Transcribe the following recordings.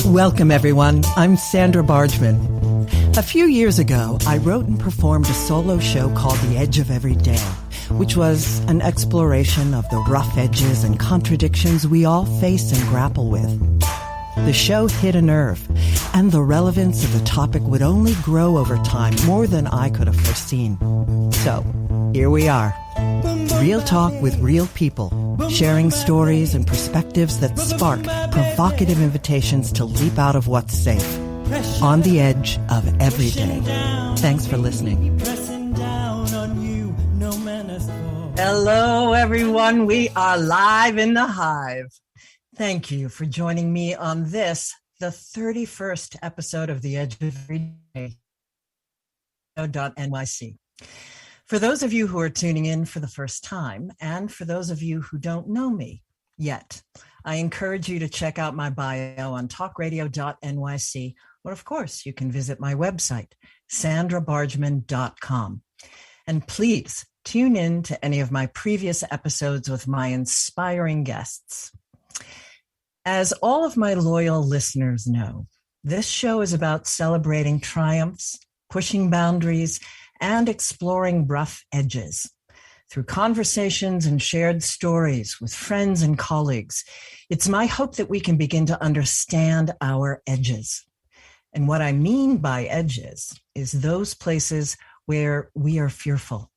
Welcome, everyone. I'm Sandra Bargman. A few years ago, I wrote and performed a solo show called The Edge of Every Day, which was an exploration of the rough edges and contradictions we all face and grapple with. The show hit a nerve, and the relevance of the topic would only grow over time more than I could have foreseen. So, here we are. Real talk with real people, sharing stories and perspectives that spark provocative invitations to leap out of what's safe, on the edge of every day. Thanks for listening. Hello, everyone. We are live in the hive. Thank you for joining me on this, the 31st episode of The Edge of Every Day. .nyc. For those of you who are tuning in for the first time, and for those of you who don't know me yet, I encourage you to check out my bio on talkradio.nyc, or of course, you can visit my website, sandrabargman.com. And please tune in to any of my previous episodes with my inspiring guests. As all of my loyal listeners know, this show is about celebrating triumphs, pushing boundaries, and exploring rough edges. Through conversations and shared stories with friends and colleagues, it's my hope that we can begin to understand our edges. And what I mean by edges is those places where we are fearful,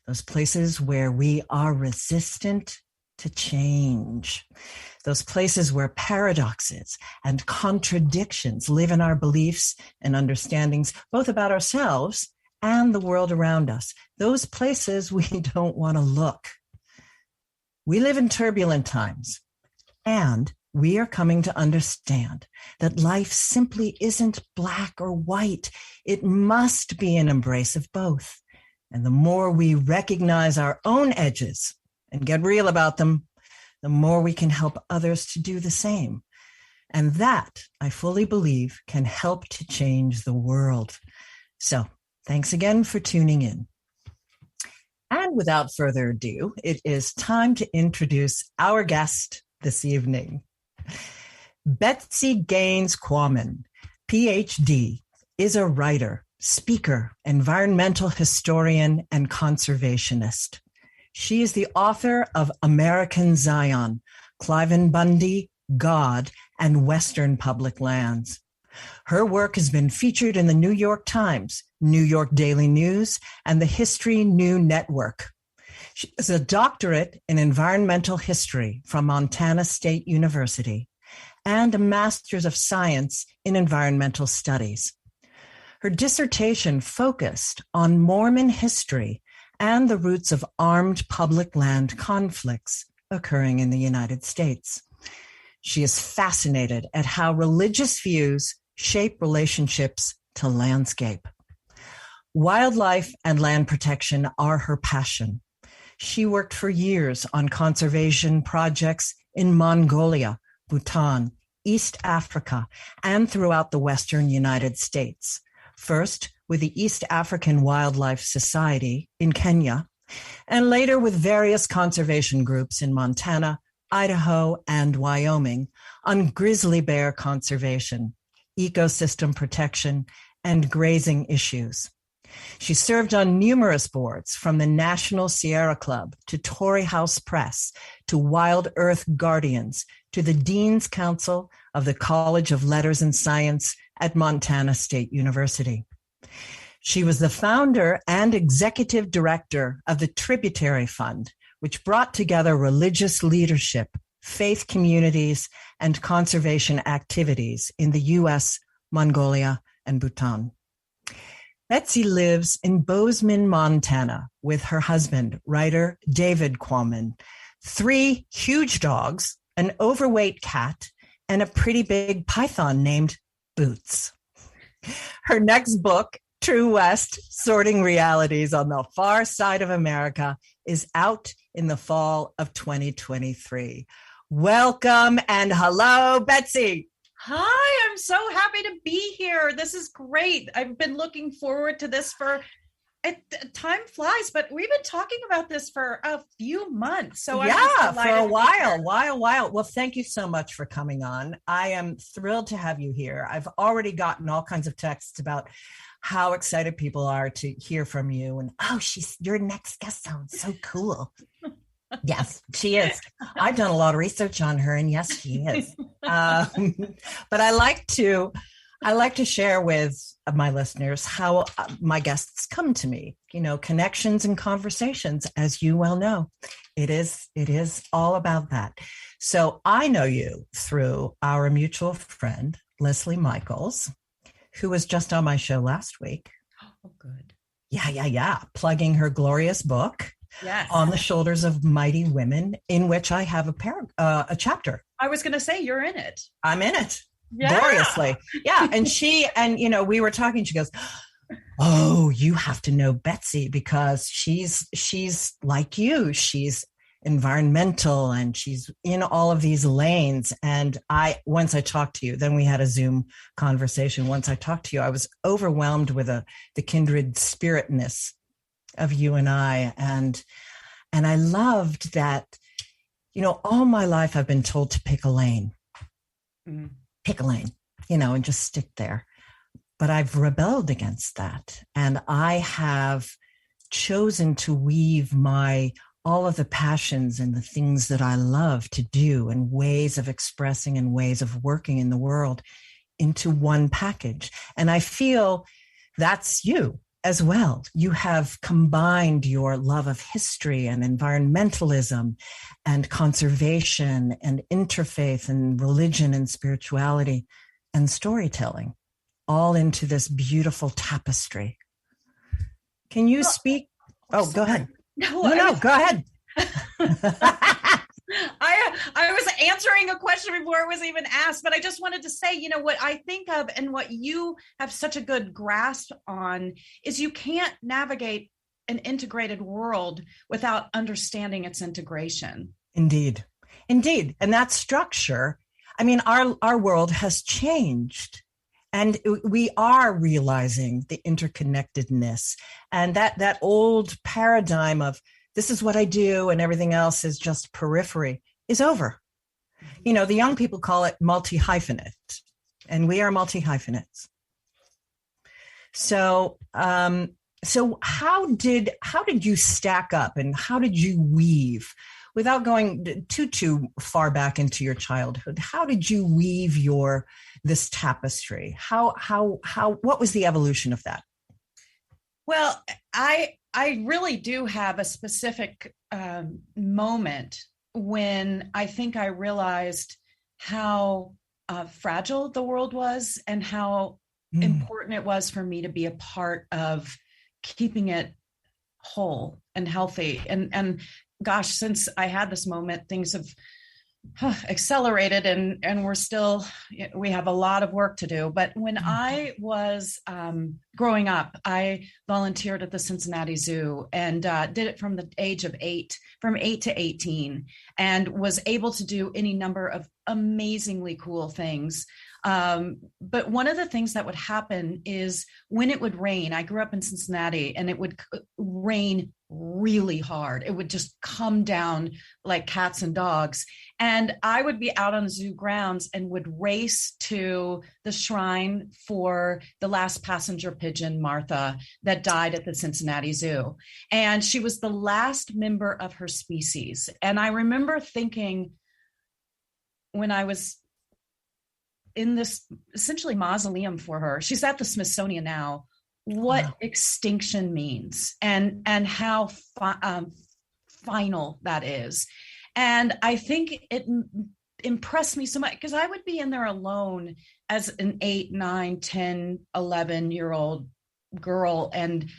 those places where we are resistant to change, those places where paradoxes and contradictions live in our beliefs and understandings, both about ourselves and the world around us, those places we don't want to look. We live in turbulent times, and we are coming to understand that life simply isn't black or white. It must be an embrace of both. And the more we recognize our own edges and get real about them, the more we can help others to do the same. And that, I fully believe, can help to change the world. So, thanks again for tuning in. And without further ado, it is time to introduce our guest this evening. Betsy Gaines Quammen, PhD, is a writer, speaker, environmental historian, and conservationist. She is the author of American Zion, Cliven Bundy, God, and Western Public Lands. Her work has been featured in the New York Times, New York Daily News, and the History New Network. She has a doctorate in environmental history from Montana State University and a master's of science in environmental studies. Her dissertation focused on Mormon history and the roots of armed public land conflicts occurring in the United States. She is fascinated at how religious views shape relationships to landscape. Wildlife and land protection are her passion. She worked for years on conservation projects in Mongolia, Bhutan, East Africa, and throughout the Western United States. First with the East African Wildlife Society in Kenya, and later with various conservation groups in Montana, Idaho, and Wyoming on grizzly bear conservation, ecosystem protection, and grazing issues. She served on numerous boards, from the National Sierra Club to Torrey House Press to Wild Earth Guardians to the Dean's Council of the College of Letters and Science at Montana State University. She was the founder and executive director of the Tributary Fund, which brought together religious leadership, faith communities, and conservation activities in the U.S., Mongolia, and Bhutan. Betsy lives in Bozeman, Montana, with her husband, writer David Quammen, 3 huge dogs, an overweight cat, and a pretty big python named Boots. Her next book, True West, Sorting Realities on the Far Side of America, is out in the fall of 2023. Welcome and hello, Betsy. Hi, I'm so happy to be here. This is great. I've been looking forward to this for Time flies, but we've been talking about this for a few months. So yeah, for a while. Well, thank you so much for coming on. I am thrilled to have you here. I've already gotten all kinds of texts about how excited people are to hear from you. And your next guest sounds so cool. Yes, she is. I've done a lot of research on her, and yes, she is. But I like to share with my listeners how my guests come to me. Connections and conversations, as you well know, it is all about that. So I know you through our mutual friend Leslie Michaels, who was just on my show last week. Oh, good. Yeah. Plugging her glorious book. Yes. On the Shoulders of Mighty Women, in which I have a chapter. I was going to say, you're in it. I'm in it. Yeah. Gloriously. Yeah. And we were talking, she goes, oh, you have to know Betsy because she's like you. She's environmental and she's in all of these lanes. And once I talked to you, then we had a Zoom conversation. Once I talked to you, I was overwhelmed with the kindred spiritness of you and I. And I loved that, all my life I've been told to pick a lane, pick a lane, and just stick there. But I've rebelled against that. And I have chosen to weave all of the passions and the things that I love to do and ways of expressing and ways of working in the world into one package. And I feel that's you as well. You have combined your love of history and environmentalism and conservation and interfaith and religion and spirituality and storytelling all into this beautiful tapestry. Can you speak? Oh, go ahead. No, go ahead. I was answering a question before it was even asked, but I just wanted to say, what I think of and what you have such a good grasp on is you can't navigate an integrated world without understanding its integration. Indeed. And that structure, our world has changed. And we are realizing the interconnectedness and that old paradigm of this is what I do and everything else is just periphery is over. The young people call it multi-hyphenate, and we are multi-hyphenates. So how did you stack up and how did you weave, without going too far back into your childhood, how did you weave this tapestry? What was the evolution of that? Well, I really do have a specific moment when I think I realized how fragile the world was and how important it was for me to be a part of keeping it whole and healthy. And gosh, since I had this moment, things have accelerated and we have a lot of work to do. But when I was growing up, I volunteered at the Cincinnati Zoo and did it from the age of 8 to 18, and was able to do any number of amazingly cool things. But one of the things that would happen is when it would rain, I grew up in Cincinnati, and it would rain really hard. It would just come down like cats and dogs. And I would be out on the zoo grounds and would race to the shrine for the last passenger pigeon, Martha, that died at the Cincinnati Zoo. And she was the last member of her species. And I remember thinking, when I was in this essentially mausoleum for her, she's at the Smithsonian now, what extinction means and how final that is. And I think it impressed me so much because I would be in there alone as an 8, 9, 10, 11-year-old girl and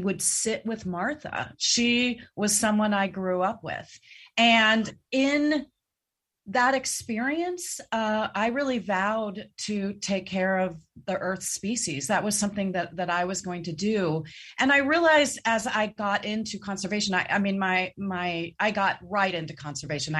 would sit with Martha. She was someone I grew up with. And in that experience, I really vowed to take care of the Earth species. That was something that I was going to do. And I realized as I got into conservation, I got right into conservation.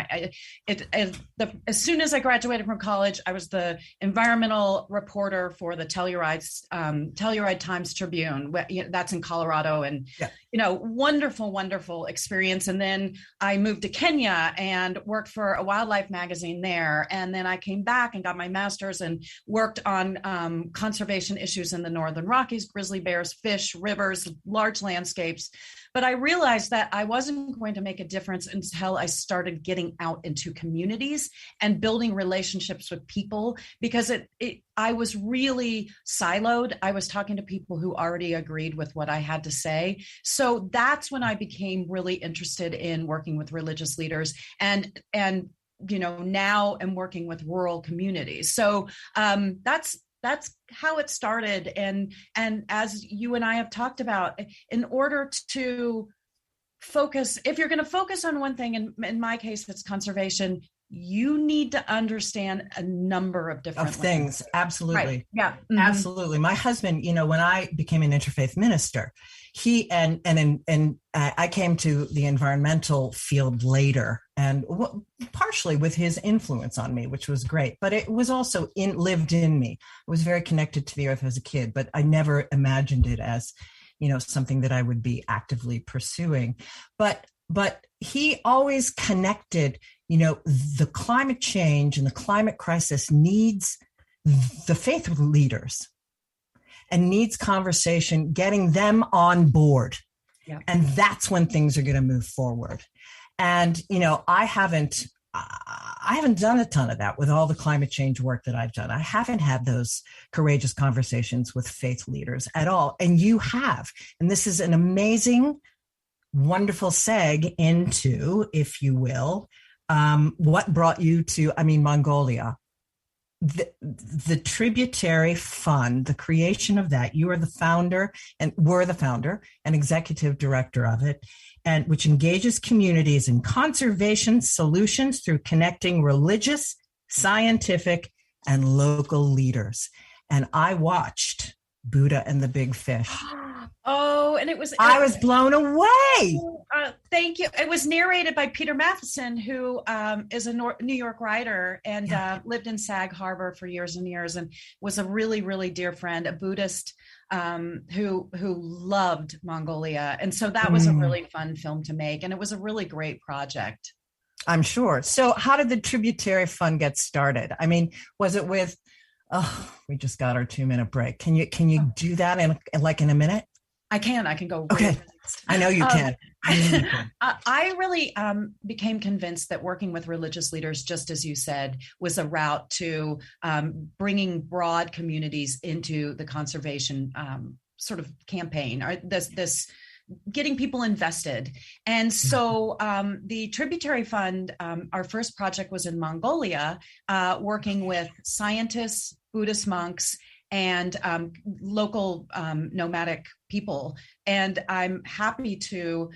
As soon as I graduated from college, I was the environmental reporter for the Telluride Times Tribune. That's in Colorado, and wonderful, wonderful experience. And then I moved to Kenya and worked for a wildlife magazine there. And then I came back and got my master's and worked on conservation issues in the Northern Rockies, grizzly bears, fish, rivers, large landscapes. But I realized that I wasn't going to make a difference until I started getting out into communities and building relationships with people, because I was really siloed. I was talking to people who already agreed with what I had to say. So that's when I became really interested in working with religious leaders, and now I'm working with rural communities. So that's how it started. And as you and I have talked about, in order to focus, if you're going to focus on one thing, in my case, it's conservation, you need to understand a number of different things. Absolutely. Right. Yeah. Mm-hmm. Absolutely. My husband, when I became an interfaith minister, he and I came to the environmental field later, and partially with his influence on me, which was great, but it was also lived in me. I was very connected to the earth as a kid, but I never imagined it as, something that I would be actively pursuing. But he always connected, the climate change and the climate crisis needs the faith leaders and needs conversation, getting them on board. Yeah. And that's when things are going to move forward. And, I haven't done a ton of that with all the climate change work that I've done. I haven't had those courageous conversations with faith leaders at all. And you have. And this is an amazing, wonderful seg into, if you will, what brought you to, Mongolia. The Tributary Fund, the creation of that, you are the founder and were the founder and executive director of it, and which engages communities in conservation solutions through connecting religious, scientific, and local leaders. And I watched Buddha and the Big Fish. Oh, and I was blown away. Thank you. It was narrated by Peter Matheson, who is a New York writer and lived in Sag Harbor for years and years, and was a really, really dear friend, a Buddhist who loved Mongolia. And so that was a really fun film to make, and it was a really great project. I'm sure. So how did the Tributary Fund get started? Was it with, we just got our 2-minute break. Can you do that in a minute? I can go. Okay. I know you can. I really became convinced that working with religious leaders, just as you said, was a route to bringing broad communities into the conservation sort of campaign, or this getting people invested. And so the Tributary Fund, our first project was in Mongolia, working with scientists, Buddhist monks, and local nomadic people. And I'm happy to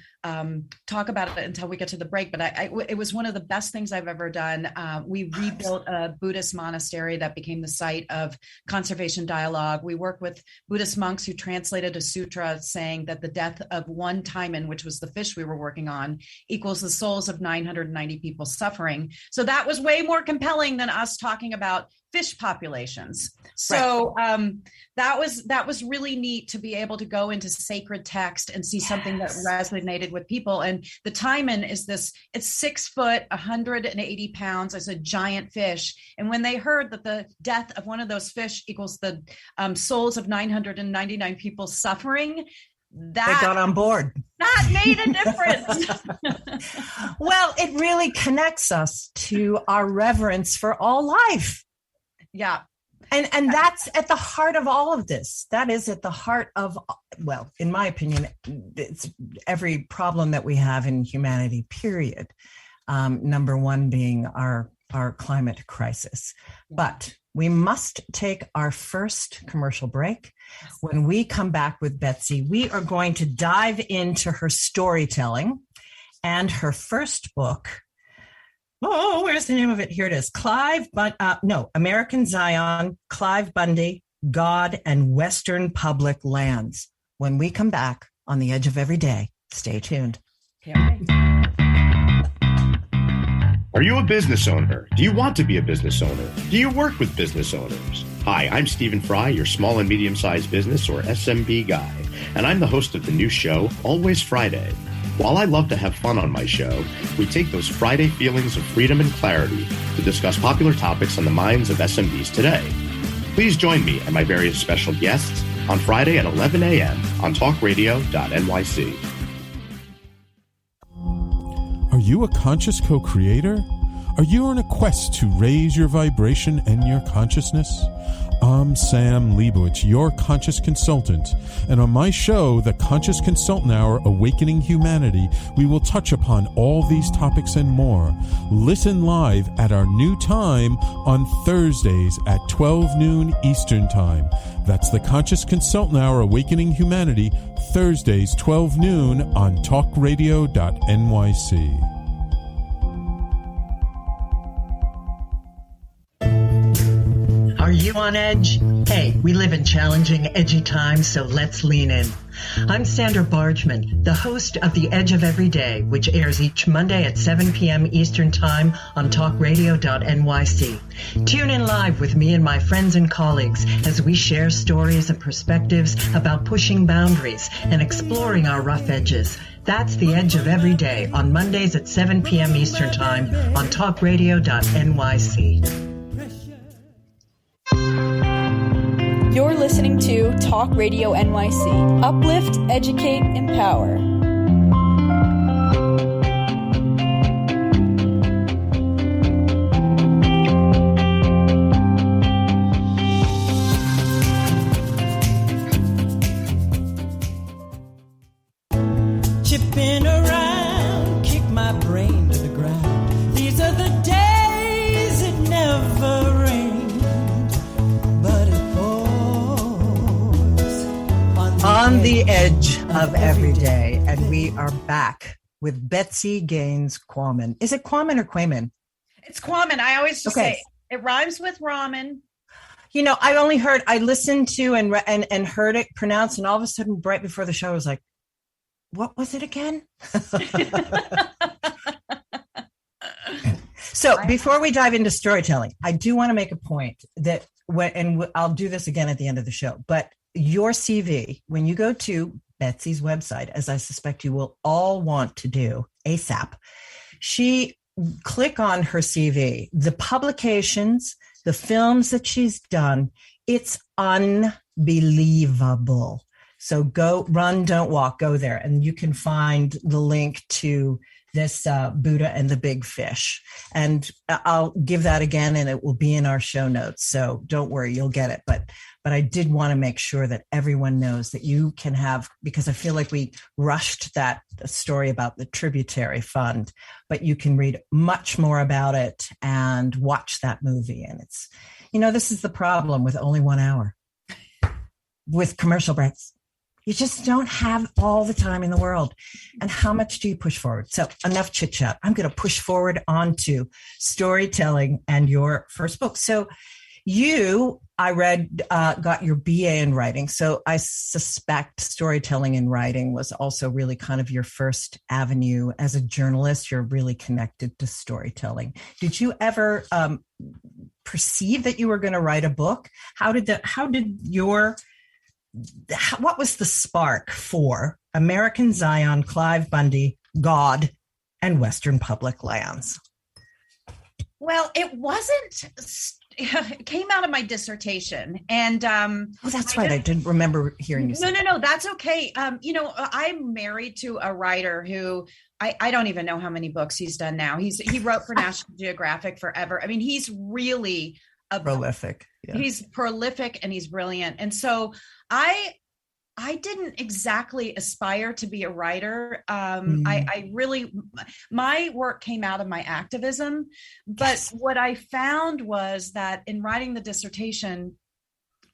talk about it until we get to the break, but it was one of the best things I've ever done. We rebuilt a Buddhist monastery that became the site of conservation dialogue. We worked with Buddhist monks who translated a sutra saying that the death of one taimen, which was the fish we were working on, equals the souls of 990 people suffering. So that was way more compelling than us talking about fish populations. So that was really neat to be able to go into sacred text and see something that resonated with people. And the taimen is it's 6 foot, 180 pounds. It's a giant fish. And when they heard that the death of one of those fish equals the souls of 999 people suffering, they got on board. That made a difference. Well, it really connects us to our reverence for all life. Yeah. And that's at the heart of all of this. That is at the heart of, well, in my opinion, it's every problem that we have in humanity, period. Number one being our climate crisis. But we must take our first commercial break. When we come back with Betsy, we are going to dive into her storytelling and her first book, Oh, where's the name of it? Here it is. American Zion, Clive Bundy, God, and Western Public Lands. When we come back on The Edge of Every Day, stay tuned. Yeah. Are you a business owner? Do you want to be a business owner? Do you work with business owners? Hi, I'm Stephen Fry, your small and medium-sized business, or SMB guy, and I'm the host of the new show, Always Friday. While I love to have fun on my show, we take those Friday feelings of freedom and clarity to discuss popular topics on the minds of SMBs today. Please join me and my various special guests on Friday at 11 a.m. on talkradio.nyc. Are you a conscious co-creator? Are you on a quest to raise your vibration and your consciousness? I'm Sam Leibowitz, your conscious consultant, and on my show, The Conscious Consultant Hour, Awakening Humanity, we will touch upon all these topics and more. Listen live at our new time on Thursdays at 12 noon Eastern Time. That's The Conscious Consultant Hour, Awakening Humanity, Thursdays, 12 noon on talkradio.nyc. Are you on edge? Hey, we live in challenging, edgy times, so let's lean in. I'm Sandra Bargman, the host of The Edge of Every Day, which airs each Monday at 7 p.m. Eastern Time on talkradio.nyc. Tune in live with me and my friends and colleagues as we share stories and perspectives about pushing boundaries and exploring our rough edges. That's The Edge of Every Day on Mondays at 7 p.m. Eastern Time on talkradio.nyc. You're listening to Talk Radio NYC. Uplift, educate, empower. Chipping around, kick my brain to the ground. These are the days it never rained, but it on the edge of every day, and we are back with Betsy Gaines Quammen. Is it Quammen or Quammen? It's Quammen. I always just say it rhymes with ramen. You know, I listened to and heard it pronounced, and all of a sudden, right before the show, I was like, what was it again? So before we dive into storytelling, I do want to make a point that I'll do this again at the end of the show, but your CV, when you go to Betsy's website, as I suspect you will all want to do ASAP, click on her CV, the publications, the films that she's done, it's unbelievable. So go, run, don't walk, go there. And you can find the link to this Buddha and the Big Fish. And I'll give that again, and it will be in our show notes. So don't worry, you'll get it. But I did want to make sure that everyone knows that you can have, because I feel like we rushed that story about the tributary fund, but you can read much more about it and watch that movie. And it's, this is the problem with only 1 hour with commercial breaks. You just don't have all the time in the world. And how much do you push forward? So enough chit chat. I'm going to push forward onto storytelling and your first book. So I read, got your BA in writing. So I suspect storytelling and writing was also really kind of your first avenue. As a journalist, you're really connected to storytelling. Did you ever perceive that you were going to write a book? What was the spark for American Zion, Clive Bundy, God, and Western Public Lands? Well, it wasn't. It came out of my dissertation, and that's right. I didn't remember hearing you say that. No, that's okay. I'm married to a writer who I don't even know how many books he's done now. He wrote for National Geographic forever. I mean, he's really prolific. Yeah. He's prolific and he's brilliant. And so I didn't exactly aspire to be a writer. I really, my work came out of my activism, but what I found was that in writing the dissertation,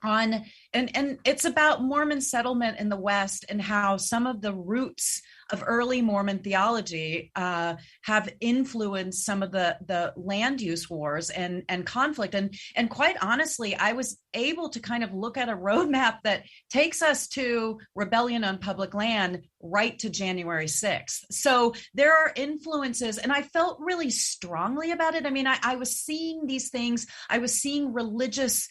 on, and it's about Mormon settlement in the West and how some of the roots of early Mormon theology have influenced some of the land use wars and conflict. And quite honestly, I was able to kind of look at a roadmap that takes us to rebellion on public land right to January 6th. So there are influences, and I felt really strongly about it. I mean, I was seeing these things. I was seeing religious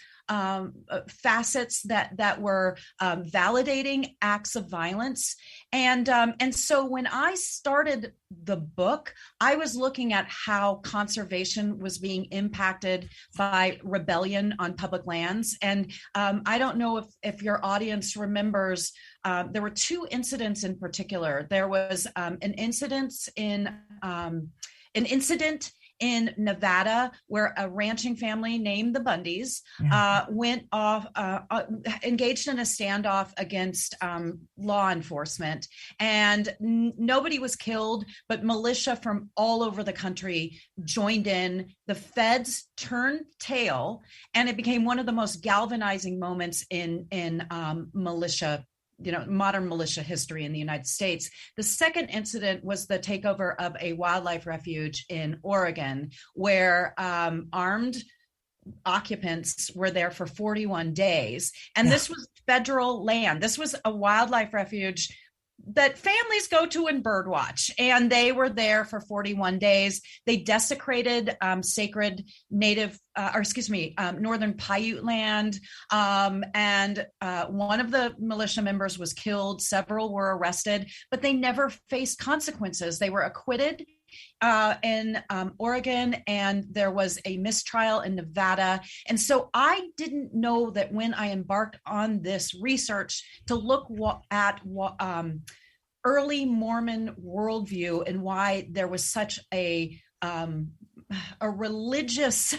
facets that were validating acts of violence. And so when I started the book, I was looking at how conservation was being impacted by rebellion on public lands. And I don't know if your audience remembers, there were two incidents in particular. There was an incident in Nevada, where a ranching family named the Bundys went off, engaged in a standoff against law enforcement, and nobody was killed, but militia from all over the country joined in. The feds turned tail, and it became one of the most galvanizing moments in militia, modern militia history in the United States. The second incident was the takeover of a wildlife refuge in Oregon, where armed occupants were there for 41 days. And this was federal land. This was a wildlife refuge that families go to and birdwatch, and they were there for 41 days. They desecrated sacred native, Northern Paiute land. And one of the militia members was killed. Several were arrested, but they never faced consequences. They were acquitted in Oregon, and there was a mistrial in Nevada. And so I didn't know that when I embarked on this research to look at early Mormon worldview and why there was such a religious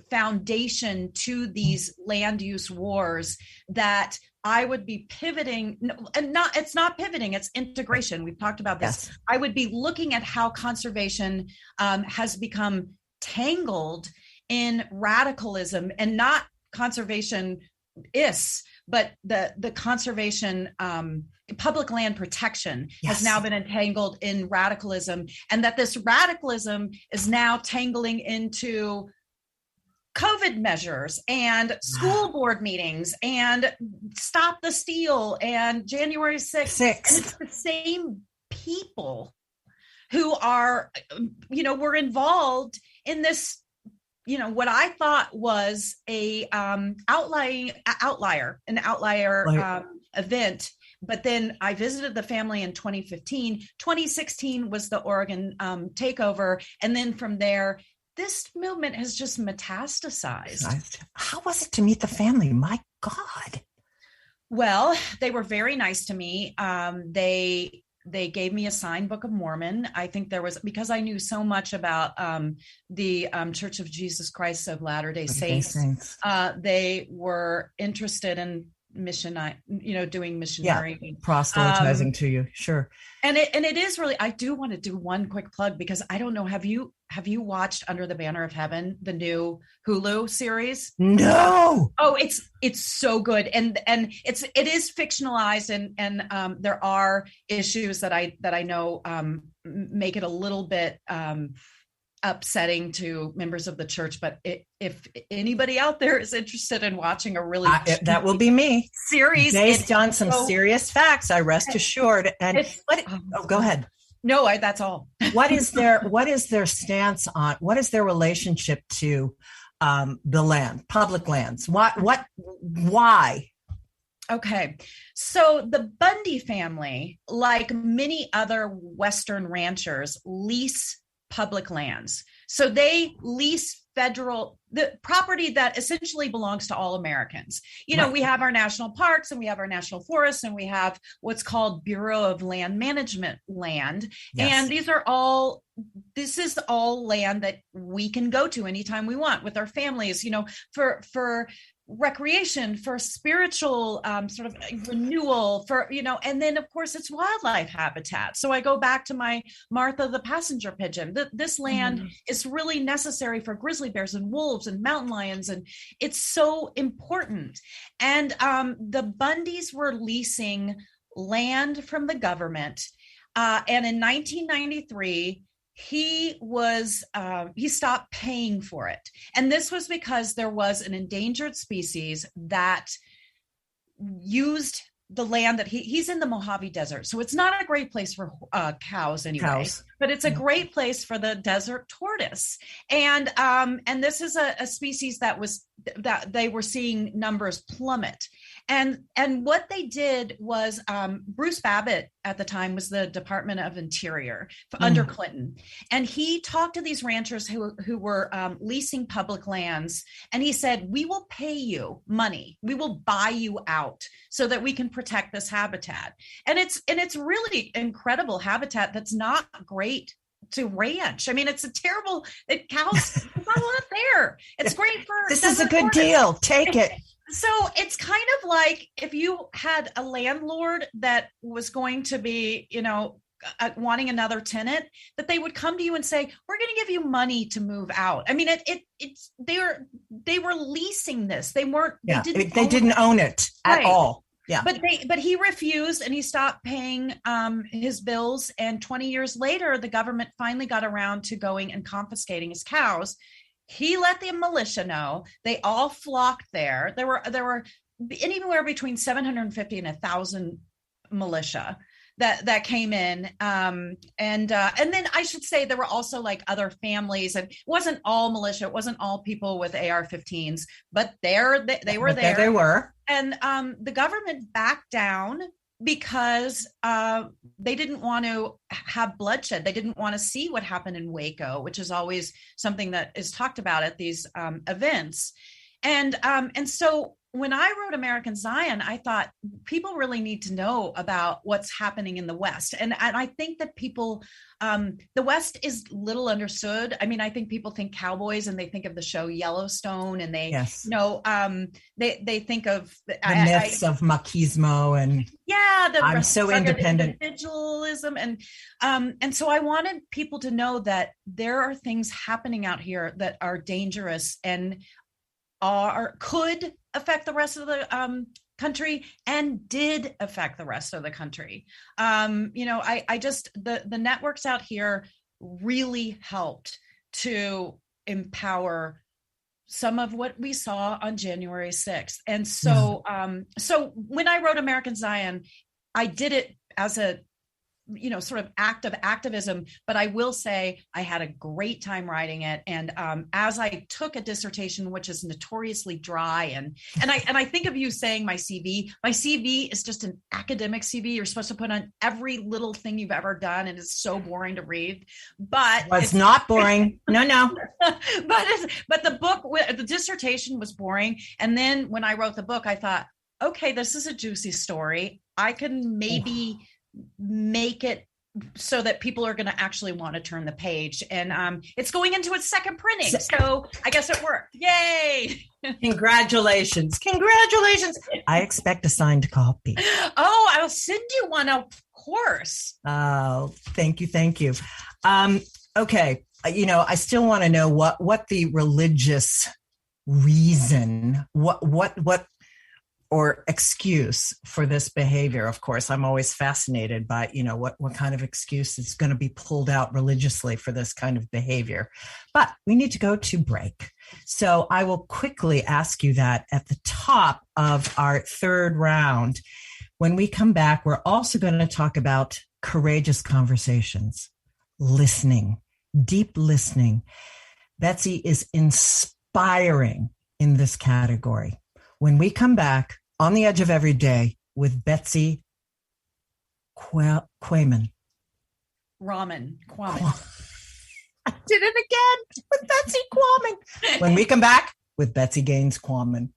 foundation to these land use wars, that I would be pivoting, it's not pivoting, it's integration. We've talked about this. Yes. I would be looking at how conservation has become tangled in radicalism, and not conservation-ists, but the conservation, public land protection has now been entangled in radicalism, and that this radicalism is now tangling into COVID measures and school board meetings and Stop the Steal and January 6th. And it's the same people who are, were involved in this, what I thought was an outlier event. But then I visited the family in 2015. 2016 was the Oregon takeover. And then from there, this movement has just metastasized. How was it to meet the family? My God. Well, they were very nice to me. They gave me a signed Book of Mormon. I think there was, because I knew so much about the Church of Jesus Christ of Latter-day Saints. They were interested in doing missionary, proselytizing to you. Sure. And it is really, I do want to do one quick plug, because I don't know, have you watched Under the Banner of Heaven, the new Hulu series? No. Oh, it's so good. And it is fictionalized, and there are issues that I know make it a little bit upsetting to members of the church. But if anybody out there is interested in watching a really that will be me series based on some serious facts, I rest assured. And go ahead. No, that's all. What is their stance on, what is their relationship to the land, public lands? Why? Okay. So the Bundy family, like many other Western ranchers, lease public lands. So they lease the property that essentially belongs to all Americans. Right. We have our national parks, and we have our national forests, and we have what's called Bureau of Land Management land. Yes. And this is all land that we can go to anytime we want with our families. For recreation, for spiritual sort of renewal, for, you know, and then of course it's wildlife habitat. So I go back to my Martha the passenger pigeon. This land is really necessary for grizzly bears and wolves and mountain lions, and it's so important. And the Bundys were leasing land from the government, and in 1993 he stopped paying for it. And this was because there was an endangered species that used the land that he's in the Mojave Desert. So it's not a great place for cows anyway, but it's a great place for the desert tortoise. And this is a species that they were seeing numbers plummet. And what they did was, Bruce Babbitt at the time was the Department of Interior under Clinton. And he talked to these ranchers who were leasing public lands. And he said, we will pay you money. We will buy you out so that we can protect this habitat. And it's really incredible habitat that's not great to ranch. I mean, it's a terrible, cows, there's not a lot there. It's great for— This is a good deal. Take it. So it's kind of like if you had a landlord that was going to be, you know, wanting another tenant, that they would come to you and say, we're going to give you money to move out. I mean, they were leasing this. They weren't, they didn't own it at all. Yeah. But he refused, and he stopped paying his bills. And 20 years later, the government finally got around to going and confiscating his cows. He let the militia know. They all flocked there. There were anywhere between 750 and 1,000 militia that came in. And then I should say there were also like other families, and it wasn't all militia. It wasn't all people with AR-15s, but they were there. There they were. And the government backed down because they didn't want to have bloodshed. They didn't want to see what happened in Waco, which is always something that is talked about at these events. And so when I wrote American Zion, I thought people really need to know about what's happening in the West. And I think that people, the West is little understood. I mean, I think people think cowboys and they think of the show Yellowstone, and they they think of the myths of machismo and I'm so independent individualism. And so I wanted people to know that there are things happening out here that are dangerous and could affect the rest of the country, and did affect the rest of the country. I just, the networks out here really helped to empower some of what we saw on January 6th. And so, so when I wrote American Zion, I did it as a, sort of act of activism, but I will say I had a great time writing it. And as I took a dissertation, which is notoriously dry, and I think of you saying my CV is just an academic CV. You're supposed to put on every little thing you've ever done, and it's so boring to read. But it's not boring. No. but the book, the dissertation was boring. And then when I wrote the book, I thought, okay, this is a juicy story. I can maybe make it so that people are going to actually want to turn the page. And it's going into its second printing. So I guess it worked. Yay. Congratulations. I expect a signed copy. Oh, I'll send you one, of course. Oh, thank you. Okay. I still want to know what the religious reason, what or excuse for this behavior. Of course, I'm always fascinated by, what kind of excuse is going to be pulled out religiously for this kind of behavior. But we need to go to break. So I will quickly ask you that at the top of our third round. When we come back, we're also going to talk about courageous conversations, listening, deep listening. Betsy is inspiring in this category. When we come back, On the Edge of Every Day with Betsy Quammen. Quammen. I did it again with Betsy Quammen. When we come back with Betsy Gaines Quammen.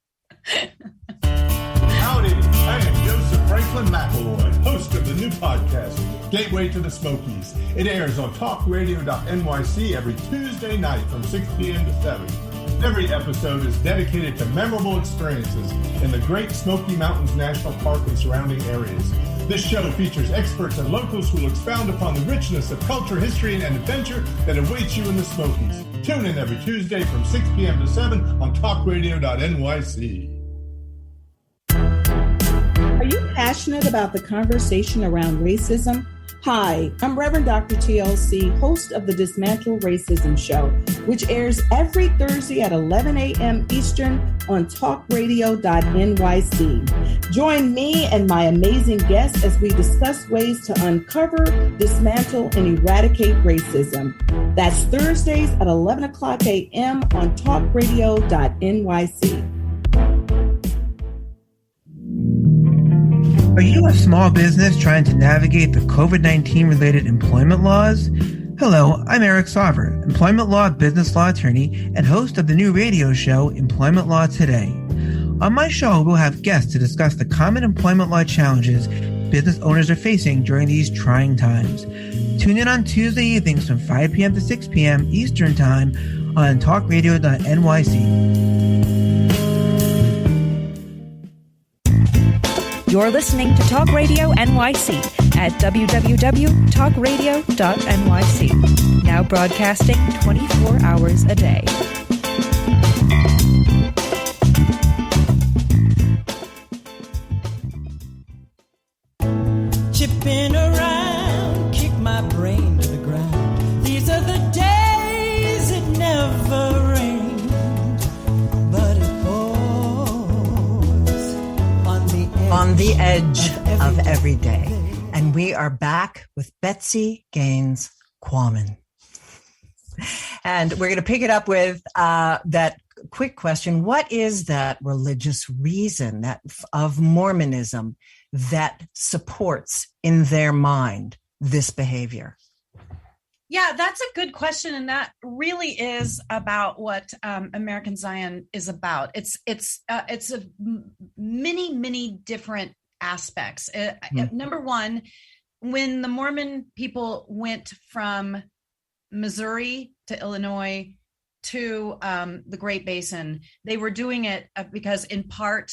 Howdy, I am Joseph Franklin McElroy, host of the new podcast, Gateway to the Smokies. It airs on talkradio.nyc every Tuesday night from 6 p.m. to 7. Every episode is dedicated to memorable experiences in the Great Smoky Mountains National Park and surrounding areas. This show features experts and locals who will expound upon the richness of culture, history, and adventure that awaits you in the Smokies. Tune in every Tuesday from 6 p.m. to 7 on talkradio.nyc. Are you passionate about the conversation around racism? Hi, I'm Reverend Dr. TLC, host of the Dismantle Racism Show, which airs every Thursday at 11 a.m. Eastern on talkradio.nyc. Join me and my amazing guests as we discuss ways to uncover, dismantle, and eradicate racism. That's Thursdays at 11 o'clock a.m. on talkradio.nyc. Are you a small business trying to navigate the COVID-19 related employment laws? Hello, I'm Eric Sauver, employment law business law attorney and host of the new radio show, Employment Law Today. On my show, we'll have guests to discuss the common employment law challenges business owners are facing during these trying times. Tune in on Tuesday evenings from 5 p.m. to 6 p.m. Eastern Time on talkradio.nyc. You're listening to Talk Radio NYC at www.talkradio.nyc. Now broadcasting 24 hours a day. Chipping around, kick my brain to the ground. These are the days it never rained, but it pours on the edge of every day. And we are back with Betsy Gaines Quammen. And we're going to pick it up with that quick question. What is that religious reason that of Mormonism that supports in their mind this behavior? Yeah, that's a good question. And that really is about what American Zion is about. It's a many different aspects. Number one, when the Mormon people went from Missouri to Illinois to the Great Basin, they were doing it because in part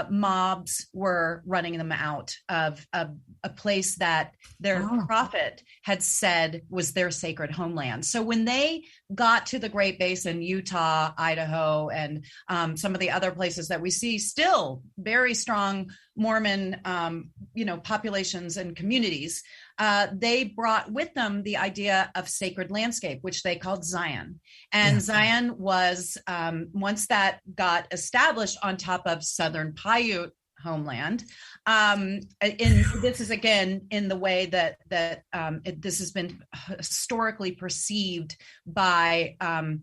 mobs were running them out of a place that their prophet had said was their sacred homeland. So when they got to the Great Basin, Utah, Idaho, and some of the other places that we see still very strong Mormon, populations and communities, they brought with them the idea of sacred landscape, which they called Zion. And Zion was, once that got established on top of Southern Paiute homeland, this is again in the way that this has been historically perceived by and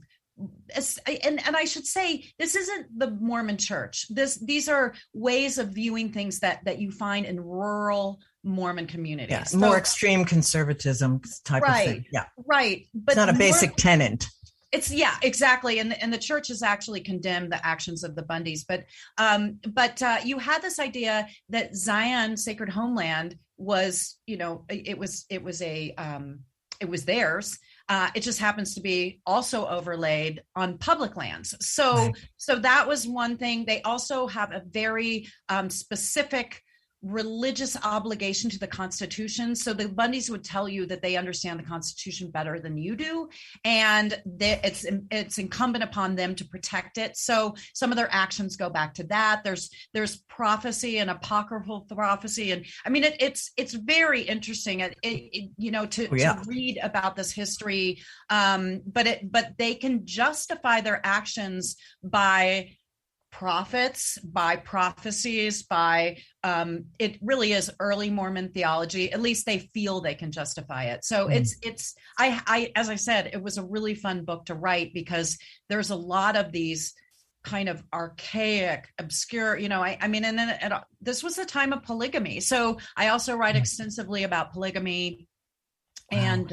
I should say, this isn't the Mormon church. These are ways of viewing things that you find in rural Mormon communities. Yeah, so, more extreme conservatism type of thing. Yeah, right. But it's not a basic tenant. It's exactly. And the church has actually condemned the actions of the Bundys. But you had this idea that Zion, sacred homeland, was, it was theirs. It just happens to be also overlaid on public lands. So that was one thing. They also have a very specific religious obligation to the Constitution. So the Bundys would tell you that they understand the Constitution better than you do, and it's incumbent upon them to protect it. So some of their actions go back to that. There's prophecy and apocryphal prophecy, and I mean it's very interesting. To read about this history, but they can justify their actions by prophets, by prophecies, by it really is early Mormon theology. At least they feel they can justify it. So it's I as I said, it was a really fun book to write because there's a lot of these kind of archaic, obscure, this was the time of polygamy. So I also write extensively about polygamy, and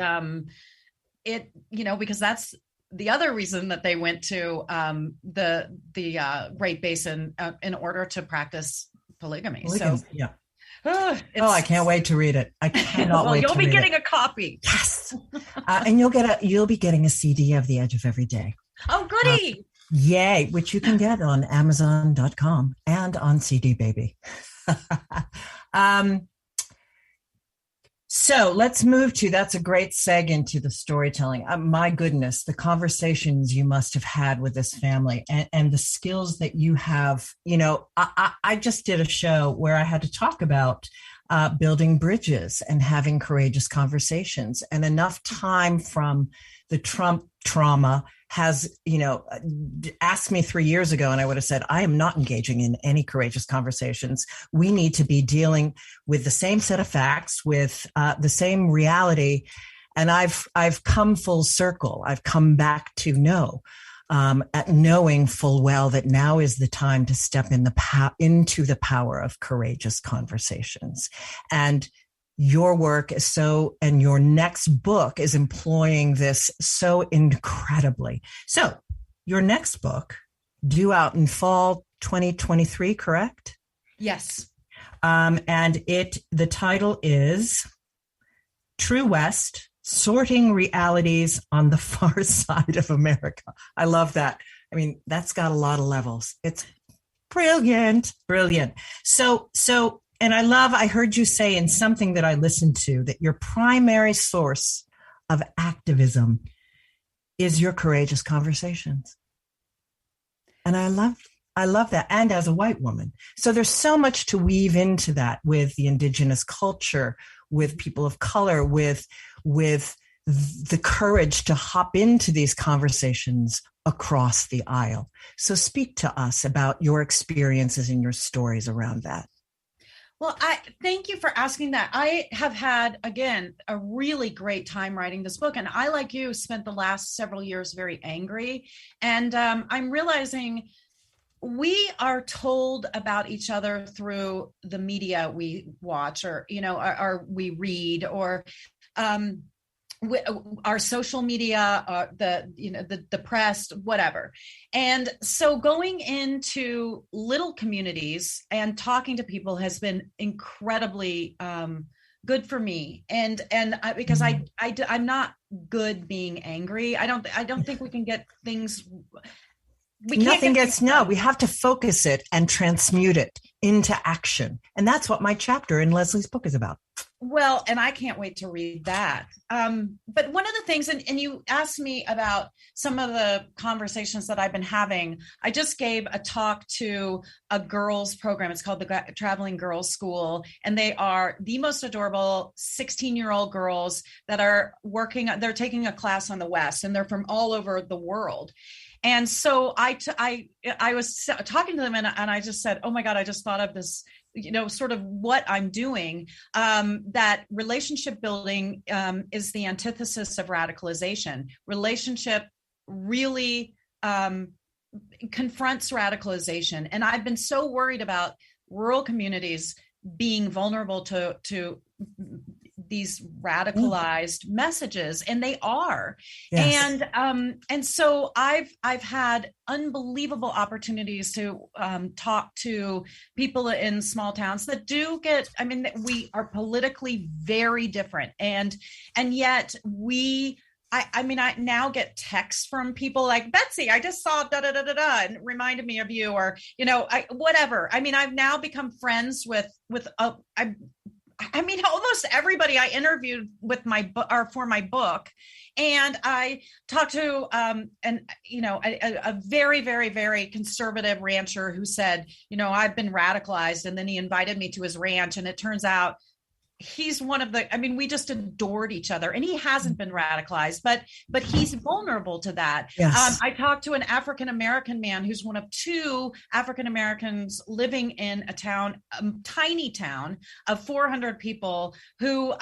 because that's the other reason that they went to the Great Basin in order to practice polygamy. So yeah. I can't wait to read it. I cannot wait. You'll be getting a copy. Yes, and you'll be getting a CD of The Edge of Every Day. Oh, goody! Yay, which you can get on Amazon.com and on CD Baby. So let's move to, that's a great seg into the storytelling. My goodness, the conversations you must have had with this family and the skills that you have. I just did a show where I had to talk about building bridges and having courageous conversations, and enough time from the Trump trauma has, asked me 3 years ago, and I would have said, I am not engaging in any courageous conversations. We need to be dealing with the same set of facts, with the same reality. And I've come full circle. I've come back to know, at knowing full well that now is the time to step into the power of courageous conversations. And your work is and your next book is employing this so incredibly. So your next book, due out in fall 2023, correct? Yes. And the title is True West, Sorting Realities on the Far Side of America. I love that. I mean, that's got a lot of levels. It's brilliant. So, and I heard you say in something that I listened to that your primary source of activism is your courageous conversations. And I love that. And as a white woman. So there's so much to weave into that with the indigenous culture, with people of color, with the courage to hop into these conversations across the aisle. So speak to us about your experiences and your stories around that. Well, I thank you for asking that. I have had, again, a really great time writing this book. And I, like you, spent the last several years very angry. And I'm realizing we are told about each other through the media we watch, or, or we read, or our social media, the press, whatever. And so going into little communities and talking to people has been incredibly good for me. And because I'm not good being angry. I don't think we can get things. We have to focus it and transmute it into action. And that's what my chapter in Leslie's book is about. Well, and I can't wait to read that. But one of the things, and you asked me about some of the conversations that I've been having. I just gave a talk to a girls program. It's called the Traveling Girls School. And they are the most adorable 16-year-old girls that are they're taking a class on the West, and they're from all over the world. And so I was talking to them, and I just said, oh my God, I just thought of this, sort of what I'm doing, that relationship building is the antithesis of radicalization. Relationship really confronts radicalization. And I've been so worried about rural communities being vulnerable to these radicalized messages, and they are. Yes. And so I've had unbelievable opportunities to talk to people in small towns that do we are politically very different, and yet I now get texts from people like, Betsy, I just saw da da da da da, and it reminded me of you, or whatever. I mean, I've now become friends with almost everybody I interviewed with my book or for my book. And I talked to, a very, very, very conservative rancher who said, I've been radicalized. And then he invited me to his ranch. And it turns out he's one of we just adored each other, and he hasn't been radicalized, but he's vulnerable to that. Yes. I talked to an African-American man who's one of two African-Americans living in a tiny town of 400 people, who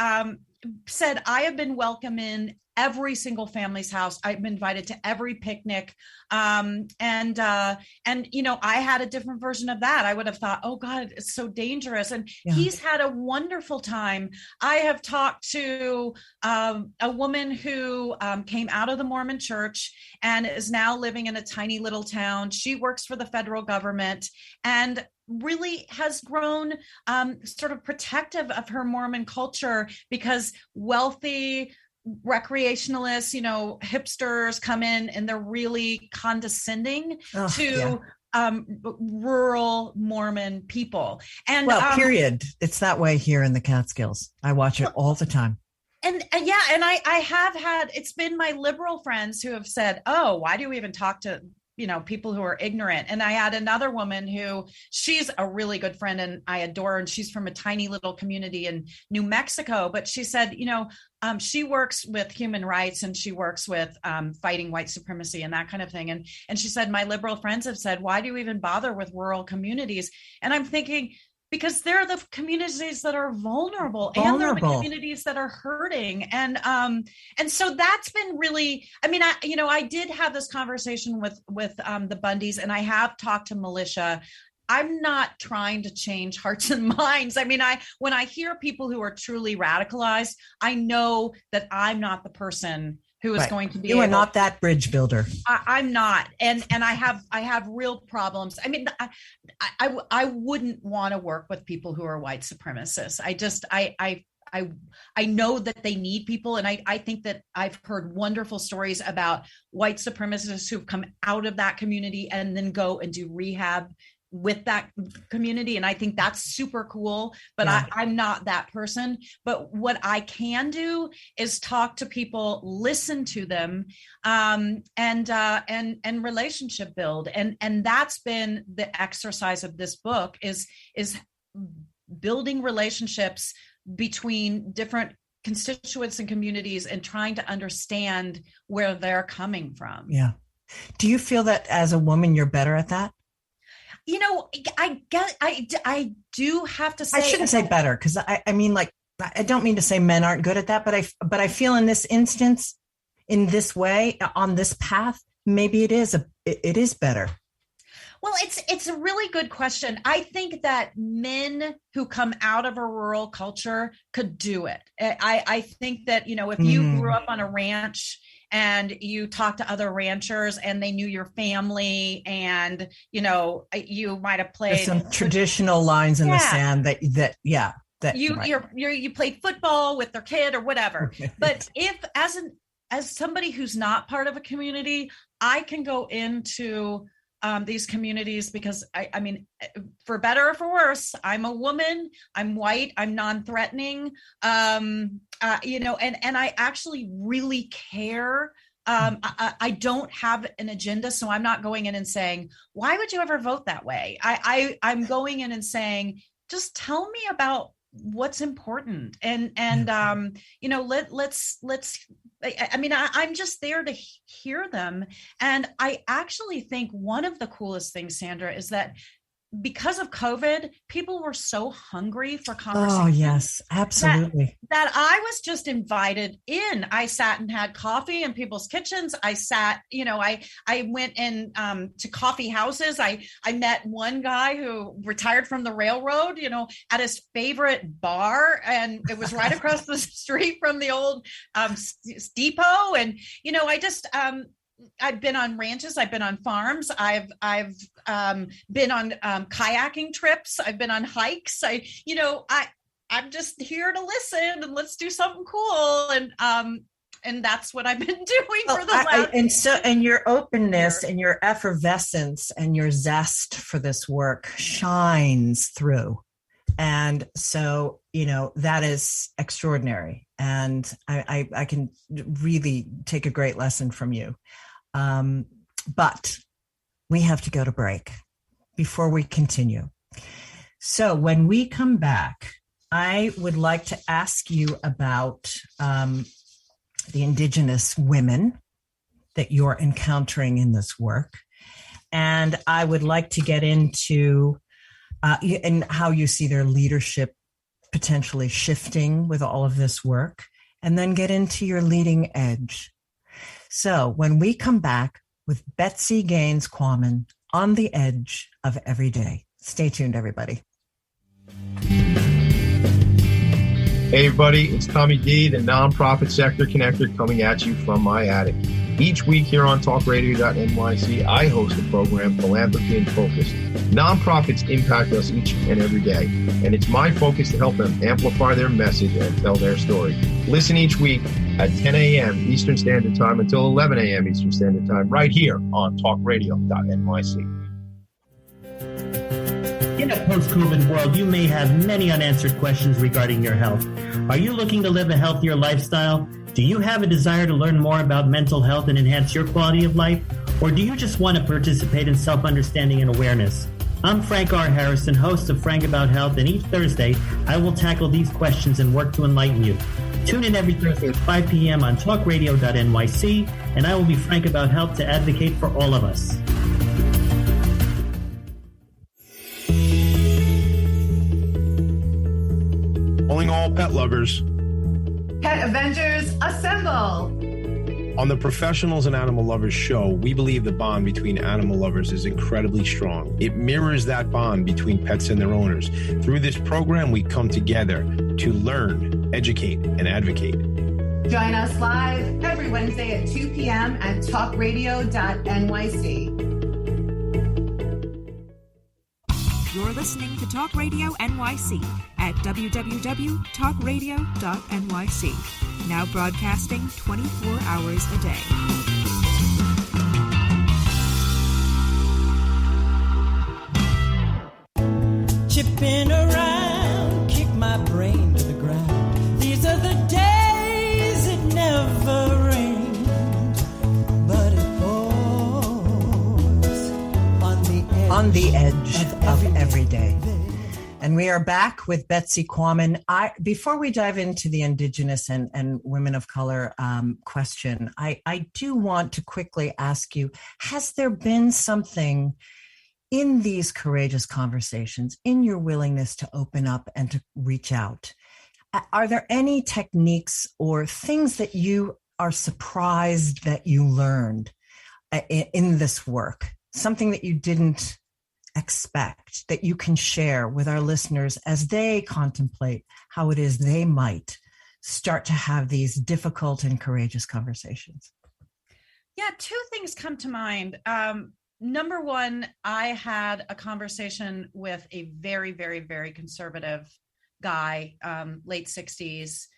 said, I have been welcome in every single family's house. I've been invited to every picnic. And I had a different version of that. I would have thought, oh God, it's so dangerous. And he's had a wonderful time. I have talked to a woman who came out of the Mormon church and is now living in a tiny little town. She works for the federal government and really has grown sort of protective of her Mormon culture, because wealthy recreationalists, hipsters come in and they're really condescending to rural Mormon people. And period. It's that way here in the Catskills. I watch it all the time. And I have had, it's been my liberal friends who have said, oh, why do we even talk to people who are ignorant? And I had another woman who, she's a really good friend and I adore her, and she's from a tiny little community in New Mexico, but she said, she works with human rights and she works with fighting white supremacy and that kind of thing. And she said, my liberal friends have said, why do you even bother with rural communities? And I'm thinking, because they're the communities that are vulnerable. And they're the communities that are hurting. And so that's been really, I did have this conversation with the Bundys, and I have talked to militia. I'm not trying to change hearts and minds. When I hear people who are truly radicalized, I know that I'm not the person who is going to be. You are not that bridge builder. I'm not, and I have real problems. I wouldn't want to work with people who are white supremacists. I know that they need people, and I think that I've heard wonderful stories about white supremacists who've come out of that community and then go and do rehab with that community. And I think that's super cool, but I'm not that person. But what I can do is talk to people, listen to them, and relationship build. And that's been the exercise of this book is building relationships between different constituents and communities and trying to understand where they're coming from. Yeah. Do you feel that as a woman, you're better at that? I do have to say, I shouldn't say better, because I don't mean to say men aren't good at that, but I feel in this instance, in this way, on this path, maybe it is better. Well, it's a really good question. I think that men who come out of a rural culture could do it. I think that, if you grew up on a ranch and you talk to other ranchers and they knew your family, and you might have played some traditional lines in the sand that you played football with their kid or whatever. But if as somebody who's not part of a community, I can go into these communities because for better or for worse, I'm a woman, I'm white, I'm non-threatening, and I actually really care. I don't have an agenda, so I'm not going in and saying, why would you ever vote that way? I'm going in and saying, just tell me about what's important. I'm just there to hear them. And I actually think one of the coolest things, Sandra, is that because of COVID, people were so hungry for conversation. Oh, yes, absolutely. That I was just invited in. I sat and had coffee in people's kitchens. I sat, I went in to coffee houses. I met one guy who retired from the railroad, at his favorite bar. And it was right across the street from the old depot. And, I've been on ranches. I've been on farms. I've been on kayaking trips. I've been on hikes. I'm just here to listen and let's do something cool. And that's what I've been doing for the last. And your openness and your effervescence and your zest for this work shines through. And so, that is extraordinary. And I can really take a great lesson from you. But we have to go to break before we continue. So when we come back, I would like to ask you about the indigenous women that you're encountering in this work. And I would like to get into and how you see their leadership potentially shifting with all of this work, and then get into your leading edge. So when we come back with Betsy Gaines Quammen on the edge of every day. Stay tuned, everybody. Hey, everybody, it's Tommy D, the nonprofit sector connector, coming at you from my attic. Each week here on talkradio.nyc, I host the program Philanthropy in Focus. Nonprofits impact us each and every day, and it's my focus to help them amplify their message and tell their story. Listen each week at 10 a.m. Eastern Standard Time until 11 a.m. Eastern Standard Time right here on talkradio.nyc. In a post-COVID world, you may have many unanswered questions regarding your health. Are you looking to live a healthier lifestyle? Do you have a desire to learn more about mental health and enhance your quality of life? Or do you just want to participate in self-understanding and awareness? I'm Frank R. Harrison, host of Frank About Health, and each Thursday, I will tackle these questions and work to enlighten you. Tune in every Thursday at 5 p.m. on talkradio.nyc, and I will be frank about health to advocate for all of us. Calling all pet lovers. Pet Avengers, assemble! On the Professionals and Animal Lovers show, we believe the bond between animal lovers is incredibly strong. It mirrors that bond between pets and their owners. Through this program, we come together to learn, educate, and advocate. Join us live every Wednesday at 2 p.m. at talkradio.nyc. You're listening to Talk Radio NYC at www.talkradio.nyc. Now broadcasting 24 hours a day. Chipping around, kick my brain to the ground. These are the days it never rained, but it pours on the edge of every day. And we are back with Betsy Quammen. Before we dive into the indigenous and women of color question, I do want to quickly ask you, has there been something in these courageous conversations, in your willingness to open up and to reach out? Are there any techniques or things that you are surprised that you learned in this work? Something that you didn't expect that you can share with our listeners as they contemplate how it is they might start to have these difficult and courageous conversations? Yeah, two things come to mind. Number one, I had a conversation with a very, very, very conservative guy, late 60s,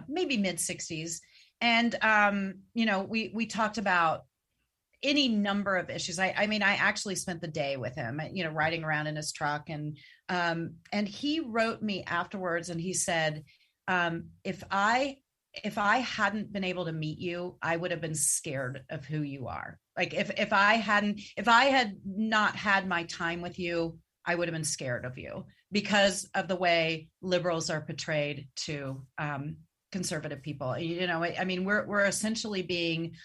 maybe mid 60s. And, we talked about any number of issues. I mean, I actually spent the day with him, riding around in his truck, and he wrote me afterwards, and he said, if I hadn't been able to meet you, I would have been scared of who you are. Like if I had not had my time with you, I would have been scared of you because of the way liberals are portrayed to conservative people. I mean, we're essentially being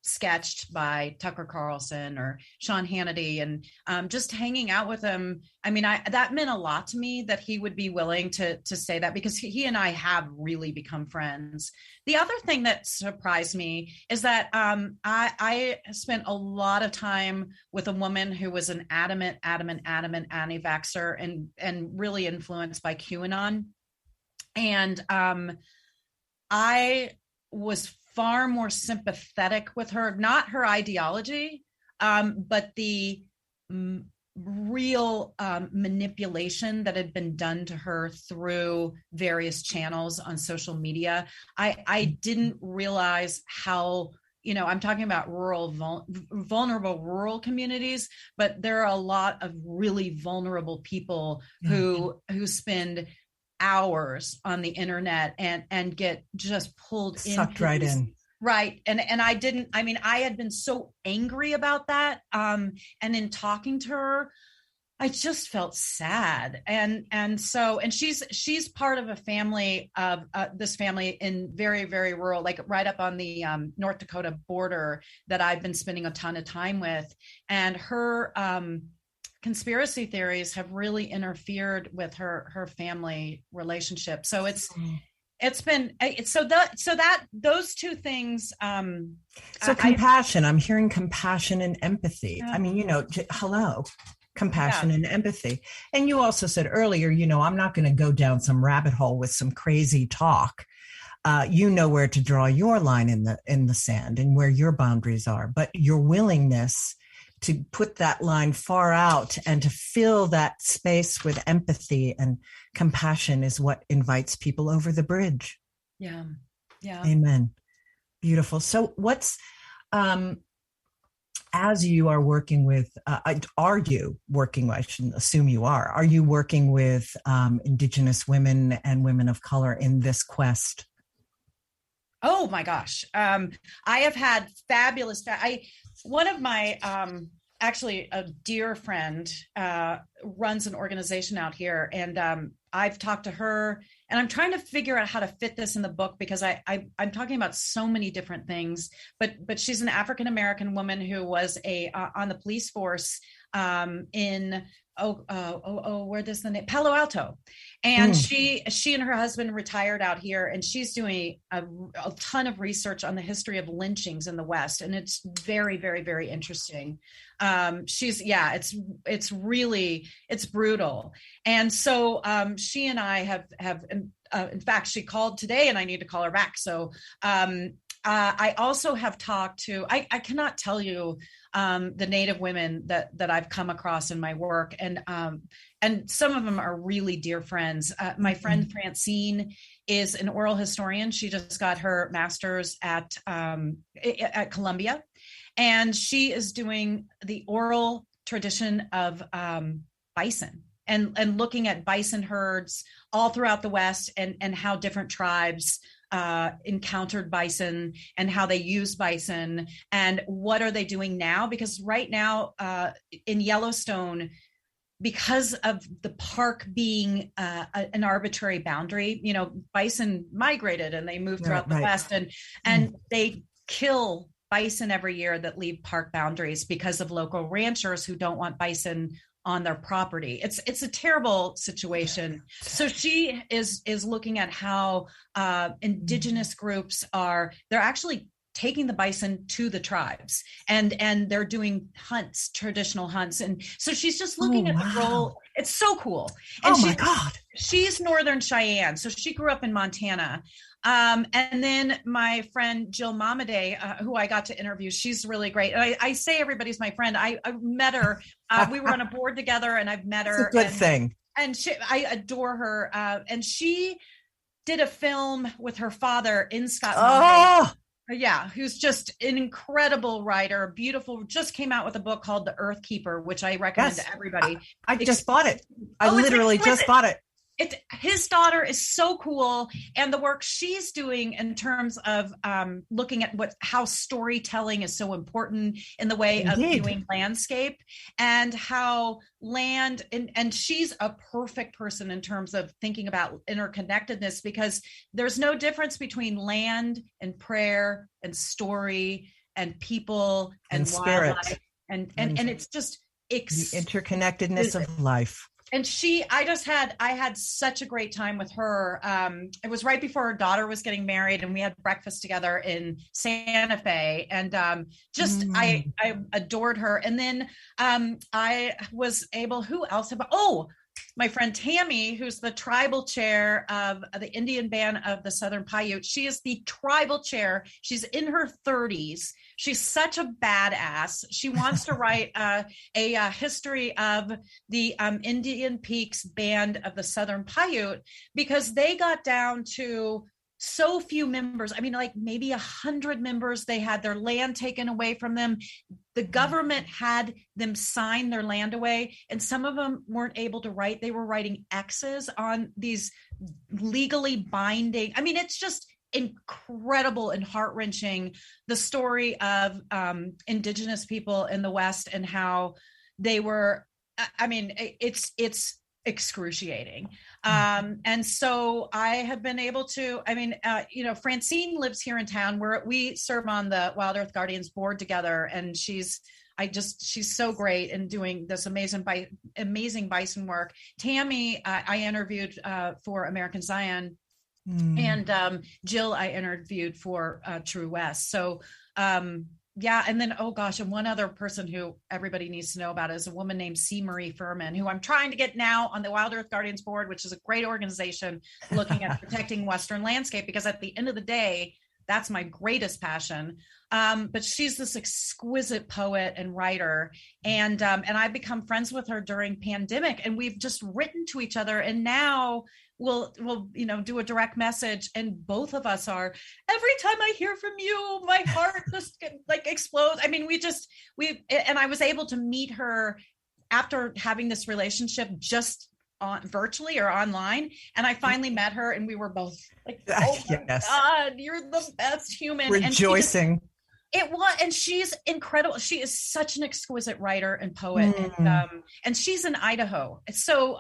sketched by Tucker Carlson or Sean Hannity, and just hanging out with him. I mean, that meant a lot to me that he would be willing to say that, because he and I have really become friends. The other thing that surprised me is that I spent a lot of time with a woman who was an adamant anti-vaxxer and really influenced by QAnon. And I was far more sympathetic with her, not her ideology, but the real manipulation that had been done to her through various channels on social media. I didn't realize how, I'm talking about vulnerable rural communities, but there are a lot of really vulnerable people who spend hours on the internet and get just pulled sucked right in. Right. And I had been so angry about that. And in talking to her, I just felt sad. And she's part of a family of this family in very, very rural, like right up on the North Dakota border that I've been spending a ton of time with. And her conspiracy theories have really interfered with her family relationship. So those two things. Compassion. I'm hearing compassion and empathy. Yeah. I mean, compassion and empathy. And you also said earlier, I'm not going to go down some rabbit hole with some crazy talk. you know where to draw your line in the sand and where your boundaries are, but your willingness to put that line far out and to fill that space with empathy and compassion is what invites people over the bridge. Yeah. Amen. Beautiful. So what's, as you are working with, I shouldn't assume you are you working with Indigenous women and women of color in this quest? Oh my gosh. I have had fabulous, one of my, actually a dear friend runs an organization out here, and I've talked to her, and I'm trying to figure out how to fit this in the book because I'm talking about so many different things, but she's an African-American woman who was on the police force in where does the name Palo Alto, and she and her husband retired out here, and she's doing a ton of research on the history of lynchings in the West, and it's very, very, very interesting. It's really brutal, and so she and I have in fact, she called today, and I need to call her back. So I also have talked to, I cannot tell you the Native women that I've come across in my work. And some of them are really dear friends. My friend Francine is an oral historian. She just got her master's at Columbia, and she is doing the oral tradition of bison and looking at bison herds all throughout the West and how different tribes encountered bison and how they use bison and what are they doing now, because right now in Yellowstone, because of the park being an arbitrary boundary, bison migrated and they moved throughout the West, and they kill bison every year that leave park boundaries because of local ranchers who don't want bison on their property. It's a terrible situation. So she is looking at how indigenous groups they're actually taking the bison to the tribes and they're doing hunts, traditional hunts. And so she's just looking at the role. It's so cool. And my God. She's Northern Cheyenne. So she grew up in Montana. And then my friend Jill Mamadei, who I got to interview, she's really great. And I say everybody's my friend. I met her. We were on a board together, and I've met her. It's a good thing. And I adore her. And she did a film with her father in Scotland. Yeah, who's just an incredible writer, beautiful, just came out with a book called The Earth Keeper, which I recommend to everybody. I just bought it. I literally just bought it. His daughter is so cool, and the work she's doing in terms of looking at how storytelling is so important in the way of viewing landscape, and how land and she's a perfect person in terms of thinking about interconnectedness, because there's no difference between land and prayer and story and people and wildlife and it's just the interconnectedness of life. And I had such a great time with her. It was right before her daughter was getting married, and we had breakfast together in Santa Fe, and I adored her. And then I was able, who else? My friend Tammy, who's the tribal chair of the Indian Band of the Southern Paiute. She is the tribal chair. She's in her 30s. She's such a badass. She wants to write a history of the Indian Peaks Band of the Southern Paiute, because they got down to so few members. I mean, like maybe 100 members. They had their land taken away from them. The government had them sign their land away, and some of them weren't able to write. They were writing X's on these legally binding. I mean, it's just incredible and heart-wrenching, the story of indigenous people in the West and how they were, I mean, it's excruciating. And so I have been able to, Francine lives here in town, where we serve on the Wild Earth Guardians board together. And she's so great in doing this amazing bison work. Tammy, I interviewed for American Zion, and Jill, I interviewed for True West. So Yeah. And then, oh gosh, and one other person who everybody needs to know about is a woman named C. Marie Furman, who I'm trying to get now on the Wild Earth Guardians board, which is a great organization looking at protecting Western landscape, because at the end of the day, that's my greatest passion. But she's this exquisite poet and writer. And I've become friends with her during pandemic, and we've just written to each other. And now we'll do a direct message. And both of us are, every time I hear from you, my heart just like explodes. I mean, and I was able to meet her after having this relationship just on virtually or online, and I finally met her, and we were both like, oh my God, you're the best human. Rejoicing. And she's incredible. She is such an exquisite writer and poet, and she's in Idaho. So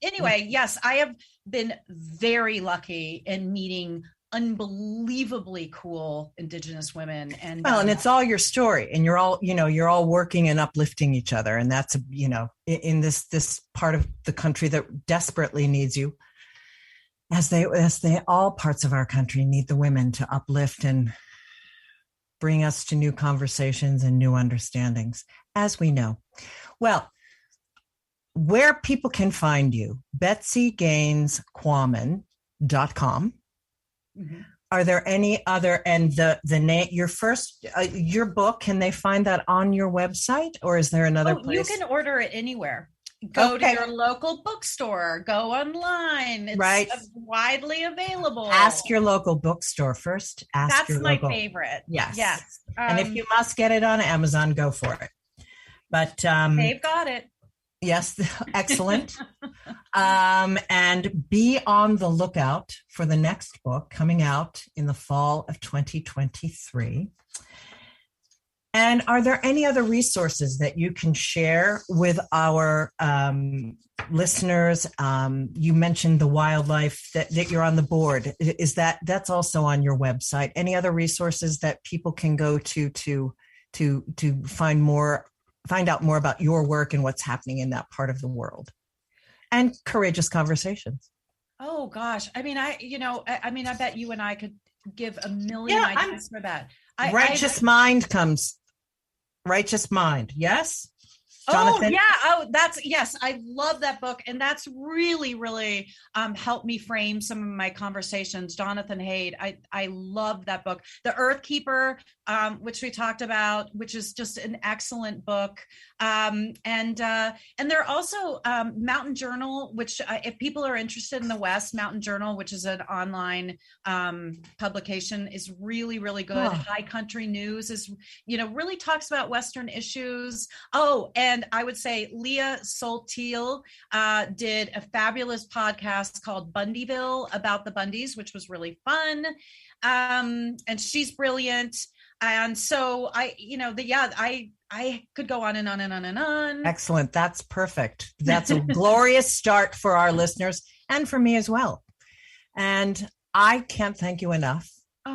anyway, yes, I have been very lucky in meeting unbelievably cool indigenous women. And it's all your story, and you're all working and uplifting each other. And that's, in this part of the country that desperately needs you, as they all parts of our country need the women to uplift and bring us to new conversations and new understandings, as we know. Well, where people can find you, Betsy Gaines Quammen.com. Mm-hmm. Are there any other, and the name, your book, can they find that on your website, or is there another place? You can order it anywhere. Go to your local bookstore, go online. It's widely available. Ask your local bookstore first. That's my favorite. Yes. And if you must get it on Amazon, go for it. But they've got it. Yes, excellent. And be on the lookout for the next book coming out in the fall of 2023. And are there any other resources that you can share with our listeners? You mentioned the wildlife that you're on the board. Is that's also on your website? Any other resources that people can go to find out more about your work and what's happening in that part of the world? And Courageous Conversations. Oh gosh. I mean, I bet you and I could give a million ideas for that. Righteous Mind. Yes. Jonathan? Oh yeah. Yes. I love that book. And that's really, really helped me frame some of my conversations. Jonathan Haidt. I love that book. The Earth Keeper, which we talked about, which is just an excellent book. And there are also Mountain Journal, which if people are interested in the West, Mountain Journal, which is an online publication, is really, really good. High Country News is, really talks about Western issues. Oh, and I would say Leah Soltiel did a fabulous podcast called Bundyville about the Bundys, which was really fun. And she's brilliant. And so I could go on and on and on and on. Excellent. That's perfect. That's a glorious start for our listeners and for me as well. And I can't thank you enough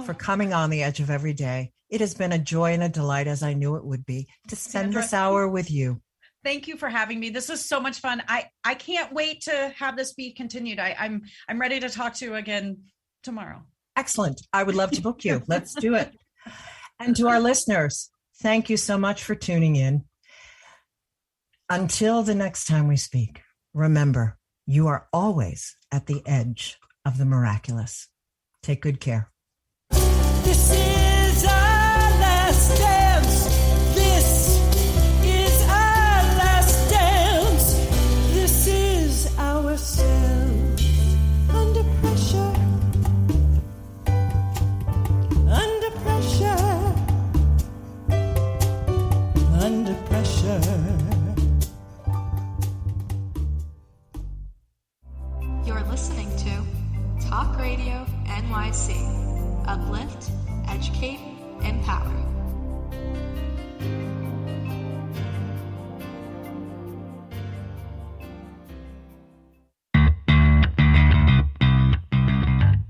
for coming on The Edge of Every Day. It has been a joy and a delight, as I knew it would be, to spend this hour with you. Thank you for having me. This is so much fun. I can't wait to have this be continued. I'm ready to talk to you again tomorrow. Excellent. I would love to book you. Let's do it. And to our listeners, thank you so much for tuning in. Until the next time we speak, remember, you are always at the edge of the miraculous. Take good care. This is our last dance. This is our last dance. This is ourselves under pressure. Under pressure. Under pressure. You're listening to Talk Radio NYC. Uplift, educate, empower.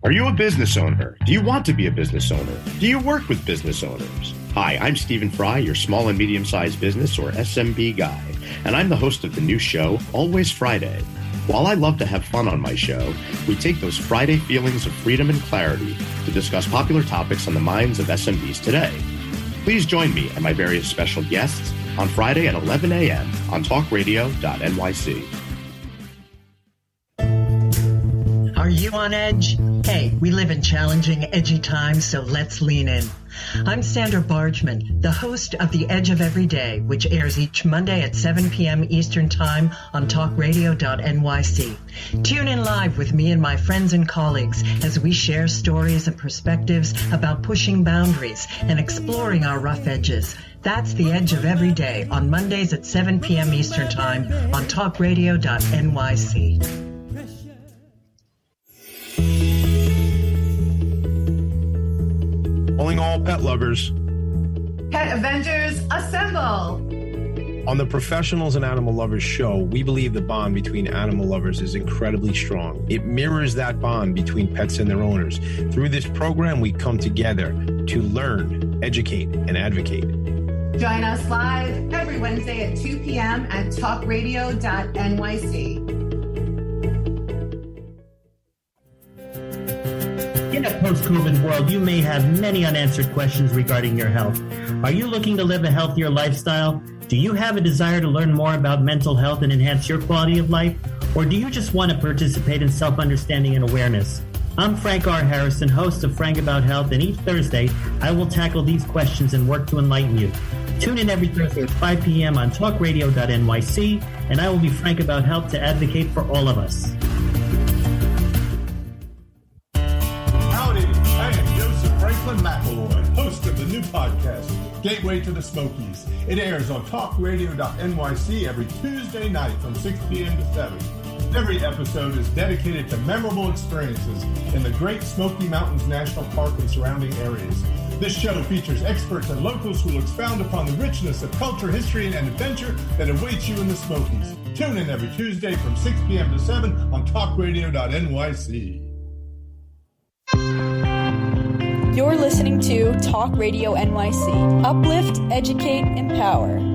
Are you a business owner? Do you want to be a business owner? Do you work with business owners? Hi, I'm Stephen Fry, your small and medium-sized business or SMB guy, and I'm the host of the new show, Always Friday. While I love to have fun on my show, we take those Friday feelings of freedom and clarity to discuss popular topics on the minds of SMBs today. Please join me and my various special guests on Friday at 11 a.m. on talkradio.nyc. Are you on edge? Hey, we live in challenging, edgy times, so let's lean in. I'm Sandra Bargman, the host of The Edge of Every Day, which airs each Monday at 7 p.m. Eastern Time on talkradio.nyc. Tune in live with me and my friends and colleagues as we share stories and perspectives about pushing boundaries and exploring our rough edges. That's The Edge of Every Day on Mondays at 7 p.m. Eastern Time on talkradio.nyc. Calling all pet lovers. Pet Avengers, assemble! On the Professionals and Animal Lovers show, we believe the bond between animal lovers is incredibly strong. It mirrors that bond between pets and their owners. Through this program, we come together to learn, educate, and advocate. Join us live every Wednesday at 2 p.m. at talkradio.nyc. In a post-COVID world, you may have many unanswered questions regarding your health. Are you looking to live a healthier lifestyle? Do you have a desire to learn more about mental health and enhance your quality of life? Or do you just want to participate in self-understanding and awareness? I'm Frank R. Harrison, host of Frank About Health, and each Thursday, I will tackle these questions and work to enlighten you. Tune in every Thursday at 5 p.m. on talkradio.nyc, and I will be frank about health to advocate for all of us. McElroy, host of the new podcast, Gateway to the Smokies. It airs on talkradio.nyc every Tuesday night from 6 p.m. to 7. Every episode is dedicated to memorable experiences in the Great Smoky Mountains National Park and surrounding areas. This show features experts and locals who will expound upon the richness of culture, history, and adventure that awaits you in the Smokies. Tune in every Tuesday from 6 p.m. to 7 on talkradio.nyc. You're listening to Talk Radio NYC. Uplift, educate, empower.